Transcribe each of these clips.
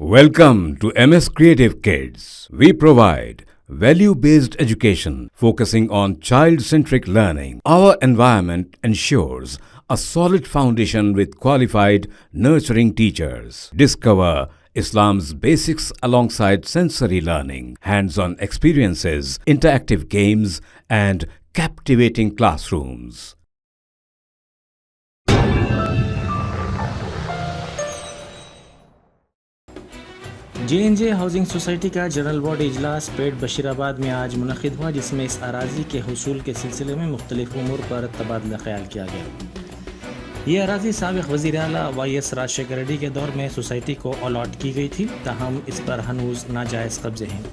Welcome to MS Creative Kids. We provide value-based education focusing on child-centric learning. Our environment ensures a solid foundation with qualified, nurturing teachers. Discover Islam's basics alongside sensory learning, hands-on experiences, interactive games, and captivating classrooms. JNJ housing society का general body इजलास पेट बशीराबाद में आज मुनक़िद हुआ, जिसमें इस अराज़ी के हुसूल के सिलसिले में मुख्तलिफ उमूर पर तबादला ख्याल किया गया। ये अराज़ी साबिक़ वज़ीर आला YS राजशेखर रेड्डी के दौर में सोसाइटी को अलॉट की गई थी, ताहम इस पर हनूज़ नाजायज़ कब्ज़े हैं।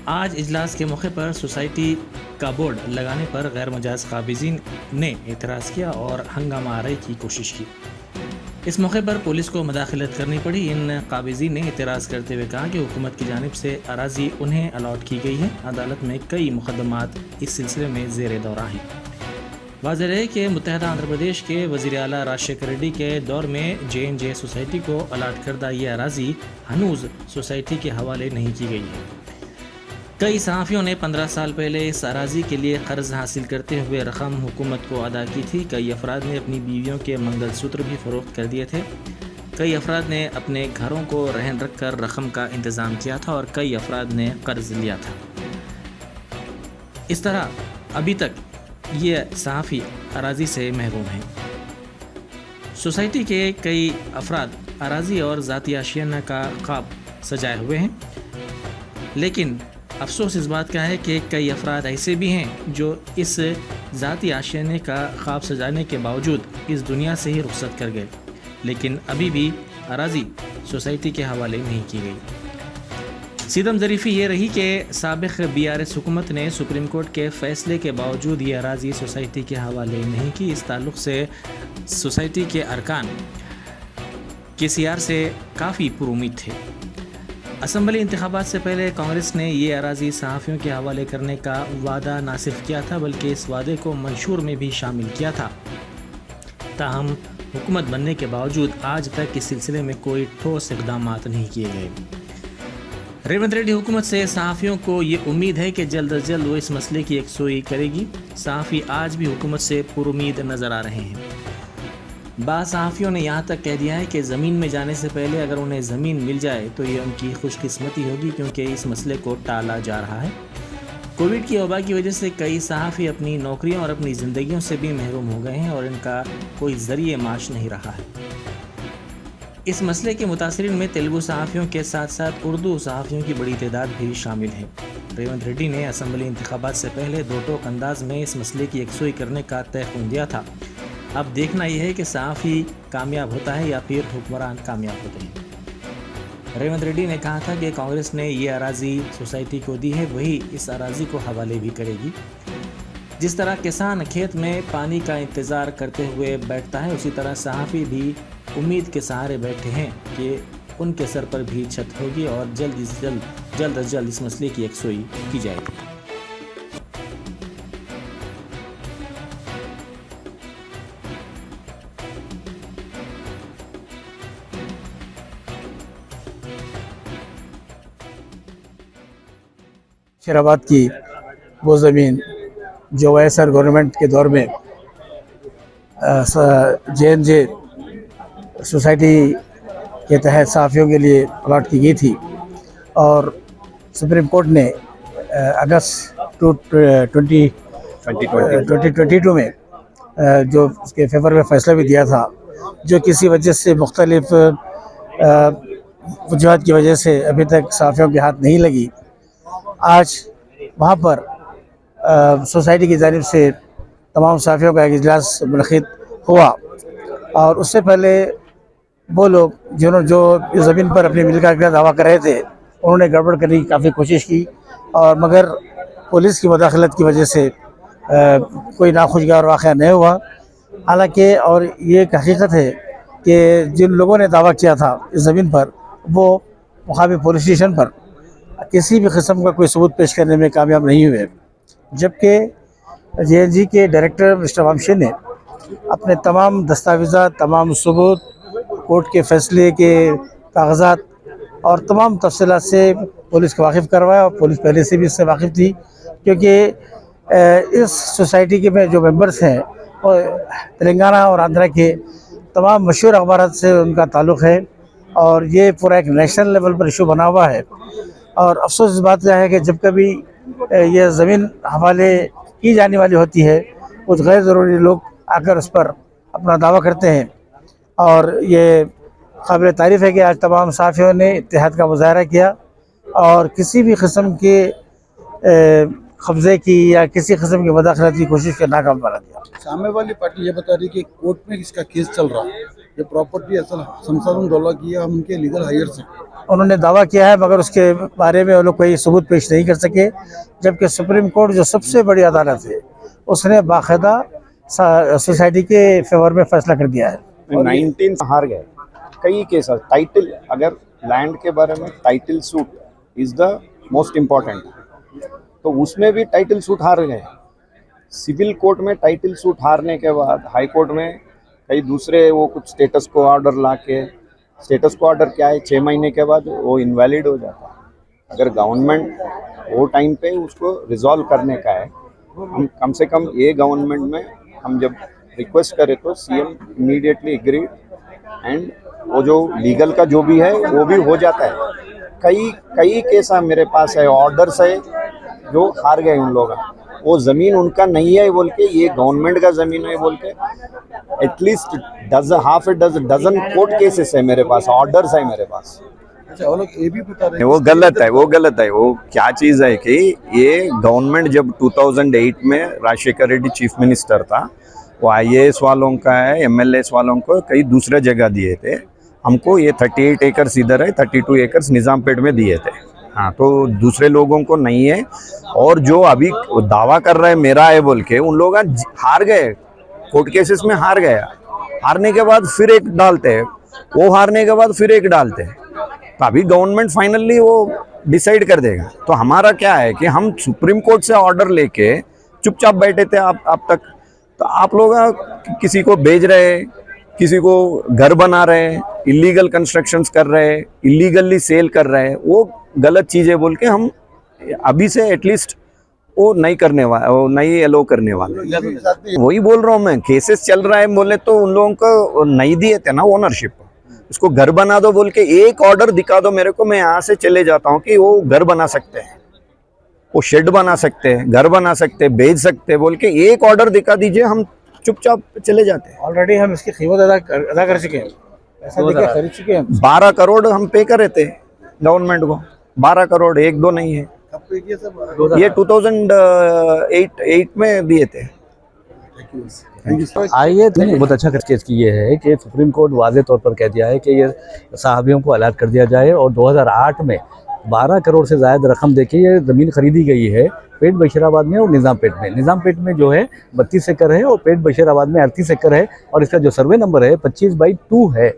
आज इजलास के मौके पर सोसाइटी का बोर्ड लगाने पर गैर मजाज काबिज़ीन ने एतराज़ किया और हंगामा आराई की कोशिश की। इस मौके पर पुलिस को मदाखलत करनी पड़ी। इन काबिज़ीन ने एतराज़ करते हुए कहा कि हुकूमत की जानिब से अराज़ी उन्हें अलॉट की गई है। अदालत में कई मुकदमात इस सिलसिले में ज़ेर दौरा हैं। वाज़ेह है कि मुत्तहदा आंध्र प्रदेश के वज़ीर आला राजशेखर रेड्डी के दौर में JNJ सोसाइटी को अलॉट करदा ये अराज़ी हनूज़ सोसाइटी के हवाले नहीं की गई है। कई सहाफ़ियों ने 15 साल पहले इस अराज़ी के लिए कर्ज़ हासिल करते हुए रकम हुकूमत को अदा की थी। कई अफराद ने अपनी बीवियों के मंगलसूत्र भी फ़रोख्त कर दिए थे। कई अफराद ने अपने घरों को रहन रख कर रकम का इंतज़ाम किया था और कई अफराद ने कर्ज़ लिया था। इस तरह अभी तक ये सहाफ़ी अराज़ी से महरूम हैं। सोसाइटी के कई अफराद अराज़ी और ज़ाती आशियाना का ख्वाब सजाए हुए हैं, लेकिन अफसोस इस बात का है कि कई अफराद ऐसे भी हैं जो इस ज़ाती आशियाने का ख्वाब सजाने के बावजूद इस दुनिया से ही रुखसत कर गए, लेकिन अभी भी अराज़ी सोसाइटी के हवाले नहीं की गई। सीधम ज़रीफ़ी ये रही कि साबिक़ BRS हुकूमत ने सुप्रीम कोर्ट के फ़ैसले के बावजूद ये अराज़ी सोसाइटी के हवाले नहीं की। इस ताल्लुक़ से सोसाइटी के अरकान KCR से काफ़ी पुरुमीद थे। असम्बली इंतखाबात से पहले कांग्रेस ने ये अराज़ी सहाफ़ियों के हवाले करने का वादा ना सिर्फ किया था, बल्कि इस वादे को मंशूर में भी शामिल किया था। ताहम हुकूमत बनने के बावजूद आज तक इस सिलसिले में कोई ठोस इक़दामात नहीं किए गए। रेवंत रेड्डी हुकूमत से सहाफ़ियों को ये उम्मीद है कि जल्द अज जल्द वो इस मसले की यकसुई करेगी। सहाफ़ी आज भी हुकूमत से पुरुमीद नज़र आ रहे हैं। बाज़ सहाफ़ियों ने यहाँ तक कह दिया है कि ज़मीन में जाने से पहले अगर उन्हें ज़मीन मिल जाए तो ये उनकी खुशकिस्मती होगी, क्योंकि इस मसले को टाला जा रहा है। कोविड की वबा की वजह से कई सहाफ़ी अपनी नौकरियों और अपनी ज़िंदगियों से भी महरूम हो गए हैं और इनका कोई ज़रिए माश नहीं रहा है। इस मसले के मुतासरीन में तेलुगु सहाफ़ियों के साथ साथ उर्दू सहाफ़ियों की बड़ी तादाद भी शामिल है। रेवंत रेड्डी ने असम्बली इंतखाबात से पहले दो टोक अंदाज में इस मसले की यकसुई करने का तयख़ुन दिया था। अब देखना यह है कि सहाफ़ी कामयाब होता है या फिर हुक्मरान कामयाब होते हैं। रेवंत रेड्डी ने कहा था कि कांग्रेस ने ये अराज़ी सोसाइटी को दी है, वही इस अराज़ी को हवाले भी करेगी। जिस तरह किसान खेत में पानी का इंतज़ार करते हुए बैठता है, उसी तरह सहाफ़ी भी उम्मीद के सहारे बैठे हैं कि उनके सर पर भी छत होगी और जल्द अज जल्द इस मसले की यकसुई की जाएगी। बशीराबाद की वो ज़मीन जो YSR गवर्नमेंट के दौर में JNJ सोसाइटी के तहत सहाफ़ियों के लिए अलॉट की गई थी और सुप्रीम कोर्ट ने अगस्त 2022 में जो उसके फेवर में फ़ैसला भी दिया था, जो किसी वजह से मुख्तलिफ़ वजूहात की वजह से अभी तक सहाफ़ियों के हाथ नहीं लगी। आज वहाँ पर सोसाइटी की जानिब से तमाम सहाफ़ियों का एक इजलास मुनक़िद हुआ और उससे पहले वो लोग जो इस ज़मीन पर अपनी मिल्कियत का दावा कर रहे थे, उन्होंने गड़बड़ करने की काफ़ी कोशिश की और मगर पुलिस की मदाखलत की वजह से कोई नाखुशगवार वाक़या नहीं हुआ। हालांकि और ये एक हकीकत है कि जिन लोगों ने दावा किया था इस ज़मीन पर, वो मुकामी पुलिस स्टेशन पर किसी भी किस्म का कोई सबूत पेश करने में कामयाब नहीं हुए, जबकि JNG के डायरेक्टर मिस्टर वंशी ने अपने तमाम दस्तावेज़ात, तमाम सबूत, कोर्ट के फ़ैसले के कागज़ात और तमाम तफसीलात से पुलिस को वाकिफ़ करवाया, और पुलिस पहले से भी इससे वाकिफ़ थी, क्योंकि इस सोसाइटी के में जो मेंबर्स हैं वो तेलंगाना और आंध्रा के तमाम मशहूर अखबारात से उनका ताल्लुक़ है, और ये पूरा एक नेशनल लेवल पर इशू बना हुआ है। और अफसोस इस बात का है कि जब कभी ये ज़मीन हवाले की जाने वाली होती है, कुछ गैर ज़रूरी लोग आकर उस पर अपना दावा करते हैं, और ये काबिल तारीफ़ है कि आज तमाम सहाफ़ियों ने इत्तेहाद का मुज़ाहरा किया और किसी भी किस्म के कब्ज़े की या किसी किस्म की मदाखलत की कोशिश का नाकाम बना दिया। सामने वाली पार्टी ये बता रही है कि कोर्ट में इसका केस चल रहा है, ये प्रॉपर्टी असल संसाधन दौला की है, हम उनके लीगल हायर्स हैं। उन्होंने दावा किया है, मगर उसके बारे में वो लोग कोई सबूत पेश नहीं कर सके, जबकि सुप्रीम कोर्ट जो सबसे बड़ी अदालत है उसने बाकायदा सोसाइटी के फेवर में फैसला कर दिया है। 19 हार गए कई केस। टाइटल, अगर लैंड के बारे में title suit is the most important, तो उसमें भी टाइटल सूट हार गए। सिविल कोर्ट में टाइटल सूट हारने के बाद हाई कोर्ट में कई दूसरे वो कुछ स्टेटस को ऑर्डर ला के, स्टेटस को ऑर्डर क्या है 6 महीने के बाद वो इनवैलिड हो जाता है। अगर गवर्नमेंट वो टाइम पे उसको रिजॉल्व करने का है, हम कम से कम ये गवर्नमेंट में हम जब रिक्वेस्ट करें तो सीएम इमीडिएटली एग्रीड, एंड वो जो लीगल का जो भी है वो भी हो जाता है। कई केस मेरे पास है, ऑर्डर्स है जो हार गए उन लोग, वो ज़मीन उनका नहीं है बोल के, ये गवर्नमेंट का ज़मीन है बोल के। एटलीस्ट डजन कोर्ट केसेस है मेरे पास, ऑर्डर्स है मेरे पास। अच्छा, वो लोग ये भी बता रहे हैं वो गलत है, वो क्या चीज़ है कि ये गवर्नमेंट जब 2008 में राजशेखर रेड्डी चीफ मिनिस्टर था, वो IAS वालों का है, MLS वालों को कई दूसरे जगह दिए थे। हमको ये 38 एकर्स इधर है, 32 एकर्स निज़ामपेट में दिए थे। हाँ, तो दूसरे लोगों को नहीं है। और जो अभी दावा कर रहे हैं मेरा है बोल के, उन लोग हार गए, कोर्ट केसेस में हार गया। हारने के बाद फिर एक डालते हैं, वो हारने के बाद फिर एक डालते हैं। तो अभी गवर्नमेंट फाइनली वो डिसाइड कर देगा। तो हमारा क्या है कि हम सुप्रीम कोर्ट से ऑर्डर लेके चुपचाप बैठे थे आप तक। तो आप लोग किसी को भेज रहे, किसी को घर बना रहे, इलीगल कंस्ट्रक्शंस कर रहे, इलीगली सेल कर रहे, वो गलत चीज़ है बोल के हम अभी से एटलीस्ट वो नहीं करने वाले, वो नहीं अलो करने वाले। वही बोल रहा हूँ मैं, केसेस चल रहा है बोले तो उन लोगों को नहीं दिए थे ना ओनरशिप, उसको घर बना दो बोल के एक ऑर्डर दिखा दो मेरे को, मैं यहाँ से चले जाता हूँ कि वो घर बना सकते हैं, वो शेड बना सकते हैं, घर बना सकते हैं, बेच सकते हैं बोल के एक ऑर्डर दिखा दीजिए, हम चुपचाप चले जाते हैं। ऑलरेडी हम इसकी कीमत अदा कर चुके हैं, पैसा देके खरीद चुके हैं। 12 करोड़ हम पे कर रहे थे गवर्नमेंट को, 12 करोड़, एक दो नहीं है। कब पे किया सब? ये 2008 में दिए थे। आइए, नहीं बहुत अच्छा केस की ये है कि सुप्रीम कोर्ट वाज़े तौर पर कह दिया है कि ये साहबियों को अलर्ट कर दिया जाए, और 2008 में 12 करोड़ से ज़्यादा रकम देके ये ज़मीन खरीदी गई है पेट बशीराबाद में और निज़ामपेट में जो है 32 एकड़ है, और पेट बशीराबाद में 38 एकड़ है, और इसका जो सर्वे नंबर है 25/2 है।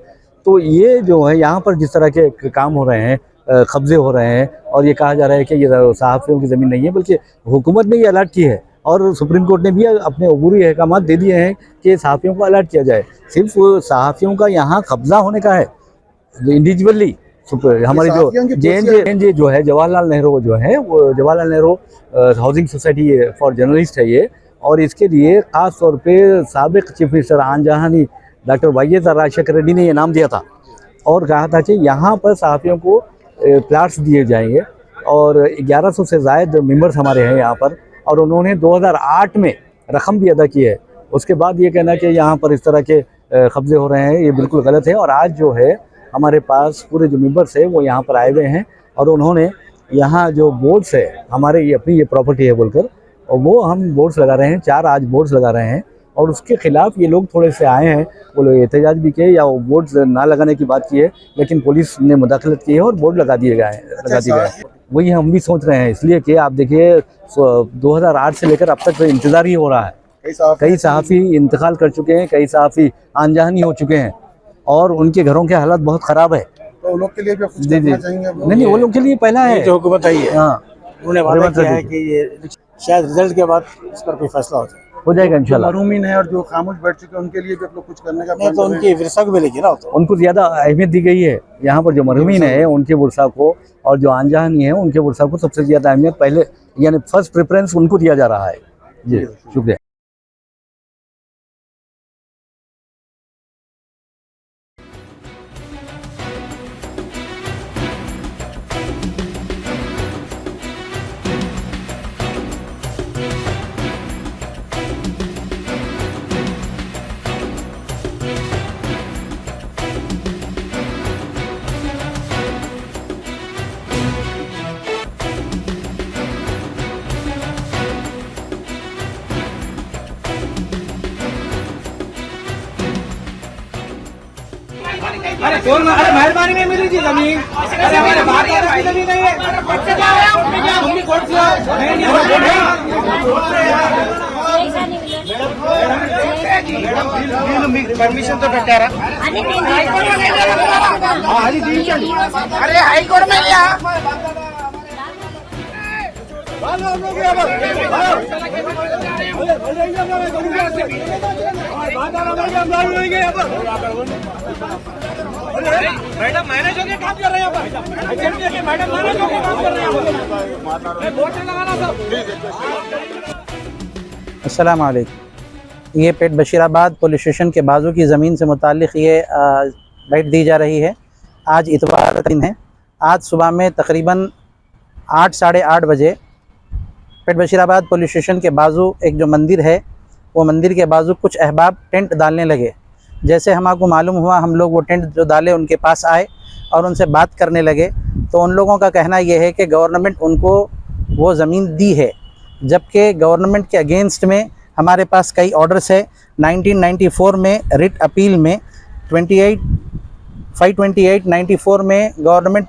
तो ये जो है यहाँ पर जिस तरह के काम हो रहे हैं, कब्जे हो रहे हैं, और ये कहा जा रहा है कि ये सहाफ़ियों की ज़मीन नहीं है, बल्कि हुकूमत ने ये अलर्ट की है, और सुप्रीम कोर्ट ने भी अपने अबूरी अहकाम दे दिए हैं कि सहाफ़ियों को अलर्ट किया जाए। सिर्फ सहाफ़ियों का यहाँ कब्ज़ा होने का है इंडिविजुअली। हमारी जो JNJ जो है, जवाहरलाल नेहरू जो है, वो Jawaharlal Nehru housing society for journalist है ये, और इसके लिए ख़ास तौर पे साबिक चीफ मिनिस्टर आन जहानी डॉक्टर YS राजशेखर रेड्डी ने ये नाम दिया था, और कहा था कि यहाँ पर सहाफ़ियों को प्लाट्स दिए जाएंगे, और 1100 से ज़ायद मेंबर्स हमारे हैं यहाँ पर, और उन्होंने 2008 में रकम भी अदा की है। उसके बाद ये कहना कि यहाँ पर इस तरह के कब्ज़े हो रहे हैं, ये बिल्कुल गलत है। और आज जो है हमारे पास पूरे जो मेंबर्स हैं वो यहाँ पर आए हुए हैं, और उन्होंने यहाँ जो बोर्ड्स है, हमारे ये अपनी ये प्रॉपर्टी है बोलकर, और वो हम बोर्ड्स लगा रहे हैं, 4 आज बोर्ड्स लगा रहे हैं, और उसके खिलाफ ये लोग थोड़े से आए हैं, वो लोग एहतजाज भी किए या वो बोर्ड्स ना लगाने की बात की है, लेकिन पुलिस ने मुदाखलत की है और बोर्ड लगा दिए गए। वही हम भी सोच रहे हैं, इसलिए कि आप देखिए 2008 से लेकर अब तक तो इंतज़ार ही हो रहा है। कई सहाफ़ी इंतकाल कर चुके हैं, कई सहाफ़ी आनजानी हो चुके हैं, और उनके घरों के हालात बहुत ख़राब है। तो उन लोग के लिए भी कुछ करना चाहेंगे? नहीं, वो लोग के लिए पहला है जो हुकूमत आई है, हाँ, उन्होंने वादा किया है कि ये शायद रिजल्ट के बाद इस पर कोई फैसला हो जाए। हो जाएगा इंशाल्लाह। मरहूमिन है और जो खामोश बैठ चुके हैं उनके लिए भी आप लोग कुछ करने का नहीं तो plan कर रहे उनकी विरसा को मिलेगी ना वो तो। उनको ज़्यादा अहमियत दी गई है। यहाँ पर जो मरहूमिन है उनके वर्षा को और जो आनजानी है उनके वर्षा को सबसे ज़्यादा अहमियत पहले यानी फर्स्ट प्रेफरेंस उनको दिया जा रहा है। जी शुक्रिया। मेहरबानी में मिली थी जमीन, अरे हमारे बात की जमीन नहीं है, तुमने कोर्ट से परमिशन तो बेटा अरे हाई कोर्ट में लिया मैडम मैनेज होके काम कर रहे हैं मैडम मैनेज होके काम कर रहे हैं बोर्ड से लगाना सब। अस्सलाम वालेकुम। ये पेट बशीराबाद पुलिस स्टेशन के बाजू की ज़मीन से मुताल्लिक़ ये बाइट दी जा रही है। आज इतवार का दिन है। आज सुबह में तकरीबन 8 साढ़े 8 बजे पेट बशीराबाद पुलिस स्टेशन के बाजू एक जो मंदिर है वो मंदिर के बाजू कुछ अहबाब टेंट डालने लगे। जैसे हमको मालूम हुआ हम लोग वो टेंट जो डाले उनके पास आए और उनसे बात करने लगे तो उन लोगों का कहना ये है कि गवर्नमेंट उनको वो ज़मीन दी है, जबकि गवर्नमेंट के अगेंस्ट में हमारे पास कई ऑर्डर्स है। 1994 में रिट अपील में 528/94 में गवर्नमेंट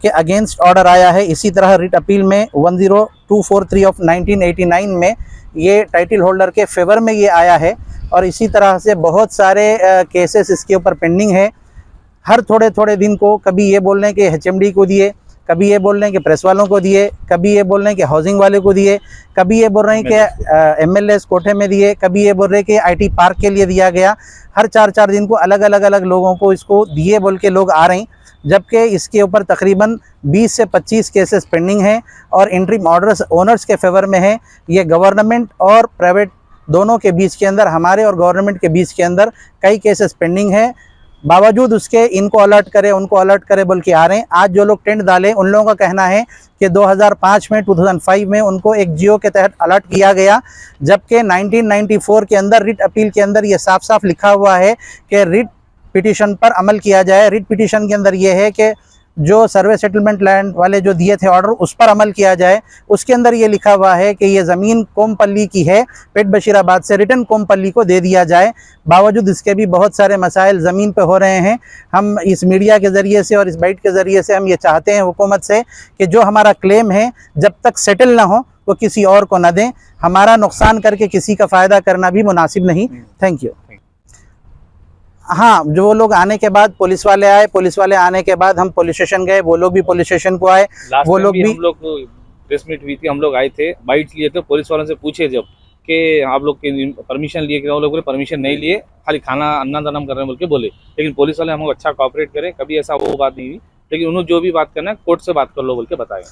के अगेंस्ट ऑर्डर आया है। इसी तरह रिट अपील में 10243 ऑफ 1989 में ये टाइटल होल्डर के फेवर में ये आया है। और इसी तरह से बहुत सारे केसेस इसके ऊपर पेंडिंग है। हर थोड़े थोड़े दिन को कभी ये बोल रहे हैं कि HMD को दिए, कभी ये बोल रहे हैं कि प्रेस वालों को दिए, कभी ये बोल रहे हैं कि हाउसिंग वाले को दिए, कभी ये बोल रहे हैं कि MLAs कोठे में दिए, कभी ये बोल रहे हैं कि IT पार्क के लिए दिया गया। हर 4-4 दिन को अलग अलग लोगों को इसको दिए बोल के लोग आ रहे हैं, जबकि इसके ऊपर तकरीबन 20 से 25 केसेस पेंडिंग हैं और इंटरिम ऑर्डर्स ओनर्स के फेवर में है। ये गवर्नमेंट और प्राइवेट दोनों के बीच के अंदर, हमारे और गवर्नमेंट के बीच के अंदर कई केसेस पेंडिंग है। बावजूद उसके इनको अलर्ट करे उनको अलर्ट करे बोल के आ रहे हैं। आज जो लोग टेंट डाले उन लोगों का कहना है कि 2005 में 2005 में उनको एक जियो के तहत अलर्ट किया गया, जबकि 1994 के अंदर रिट अपील के अंदर ये साफ साफ लिखा हुआ है कि रिट पिटीशन पर अमल किया जाए। रिट पिटीशन के अंदर ये है कि जो सर्वे सेटलमेंट लैंड वाले जो दिए थे ऑर्डर उस पर अमल किया जाए। उसके अंदर ये लिखा हुआ है कि ये ज़मीन कोमपल्ली की है, पेट बशीराबाद से रिटर्न कोमपल्ली को दे दिया जाए। बावजूद इसके भी बहुत सारे मसाइल ज़मीन पे हो रहे हैं। हम इस मीडिया के ज़रिए से और इस बाइट के ज़रिए से हम ये चाहते हैं हुकूमत से कि जो हमारा क्लेम है जब तक सेटल ना हो वो किसी और को न दें। हमारा नुकसान करके किसी का फ़ायदा करना भी मुनासिब नहीं। Thank you. हाँ, जो वो लोग आने के बाद पुलिस वाले आए, पुलिस वाले आने के बाद हम पुलिस स्टेशन गए, वो लोग भी पुलिस स्टेशन को आए। वो लोग भी हम लोग प्रेस मीट हुई थी, हम लोग आए थे, बाइट लिए थे, पुलिस वालों से पूछे जब कि आप लोग के परमिशन लिए, कि वो लोग बोले परमिशन नहीं लिए, खाली खाना अन्ना दानम कर रहे हैं बोल के बोले। लेकिन पुलिस वाले हमको अच्छा कोऑपरेट करे, कभी ऐसा वो बात नहीं हुई। लेकिन उन्होंने जो भी बात करना है कोर्ट से बात कर लो बोल के बताया।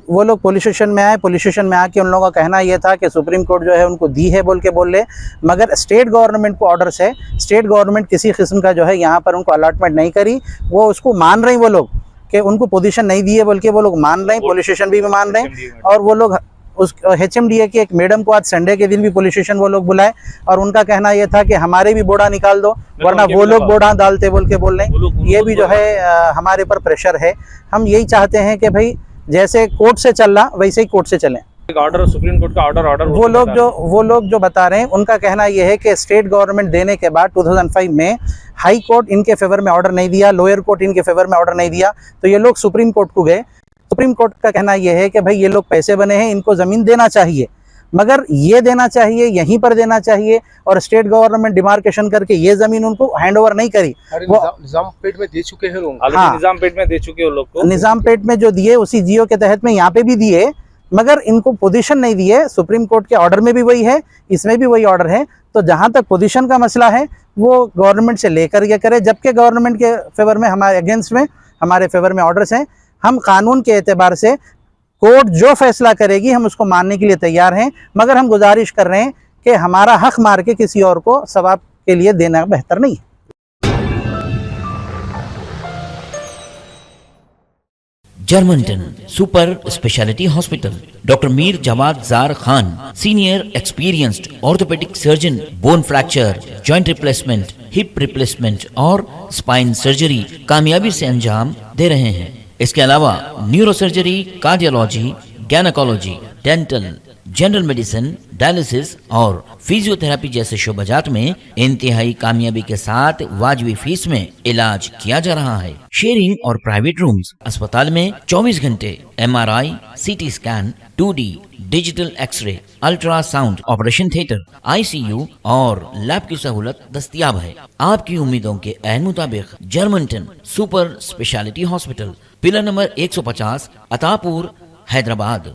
वो लोग पुलिस स्टेशन में आए। पुलिस स्टेशन में आके उन लोगों का कहना ये था कि सुप्रीम कोर्ट जो है उनको दी है बोल के बोले, मगर स्टेट गवर्नमेंट को ऑर्डर्स है, स्टेट गवर्नमेंट किसी किस्म का जो है यहाँ पर उनको अलॉटमेंट नहीं करी। वो उसको मान रहे हैं, वो लोग कि उनको पोजीशन नहीं दी है बोल के वो लोग मान रहे हैं, पुलिस स्टेशन भी मान रहे हैं। और वो लोग उस HMDA की एक मैडम को आज संडे के दिन भी पुलिस स्टेशन वो लोग बुलाए और उनका कहना ये था कि हमारे भी बोड़ा निकाल दो, वरना वो लोग बोड़ा डालते बोल के बोल रहे हैं। ये भी जो है हमारे पर प्रेशर है। हम यही चाहते हैं कि भाई जैसे कोर्ट से चल रहा वैसे ही कोर्ट से चलें। ऑर्डर सुप्रीम कोर्ट का ऑर्डर वो लोग जो बता रहे हैं उनका कहना यह है कि स्टेट गवर्नमेंट देने के बाद 2005 में हाई कोर्ट इनके फेवर में ऑर्डर नहीं दिया, लोअर कोर्ट इनके फेवर में ऑर्डर नहीं दिया, तो ये लोग सुप्रीम कोर्ट को गए। सुप्रीम कोर्ट का कहना यह है कि भाई ये लोग पैसे बने हैं, इनको ज़मीन देना चाहिए, मगर ये देना चाहिए यहीं पर देना चाहिए। और स्टेट गवर्नमेंट डिमार्केशन करके ये ज़मीन उनको हैंड ओवर नहीं करी। वो निजामपेट में दे चुके हैं लोग। हाँ, निजामपेट में दे चुके हैं लोग को। निजामपेट में जो दिए उसी जियो के तहत में यहाँ पे भी दिए, मगर इनको पोजीशन नहीं दी है। सुप्रीम कोर्ट के ऑर्डर में भी वही है, इसमें भी वही ऑर्डर है। तो जहां तक पोजीशन का मसला है वो गवर्नमेंट से लेकर के करे, जबकि गवर्नमेंट के फेवर में, हमारे अगेंस्ट में, हमारे फेवर में ऑर्डर्स हैं। हम कानून के एतबार से कोर्ट जो फैसला करेगी हम उसको मानने के लिए तैयार हैं, मगर हम गुजारिश कर रहे हैं कि हमारा हक मार के किसी और को सवाब के लिए देना बेहतर नहीं है। Germanton super speciality hospital, doctor Mir Jawad Zar Khan, senior experienced orthopaedic surgeon, bone fracture, joint replacement, hip replacement और स्पाइन सर्जरी कामयाबी से अंजाम दे रहे हैं। इसके अलावा neurosurgery, cardiology, gynaecology, dental, general medicine, dialysis और फिजियोथेरेपी जैसे शोबाजात में इंतहाई कामयाबी के साथ वाजबी फीस में इलाज किया जा रहा है। शेयरिंग और प्राइवेट रूम्स, अस्पताल में 24 घंटे MRI, CT scan, 2D digital x ray, ultrasound, operation theatre, ICU और लैब की सहूलत दस्तयाब है। आपकी उम्मीदों के ऐन मुताबिक Germanton super speciality hospital, pillar number 150, Attapur, Hyderabad.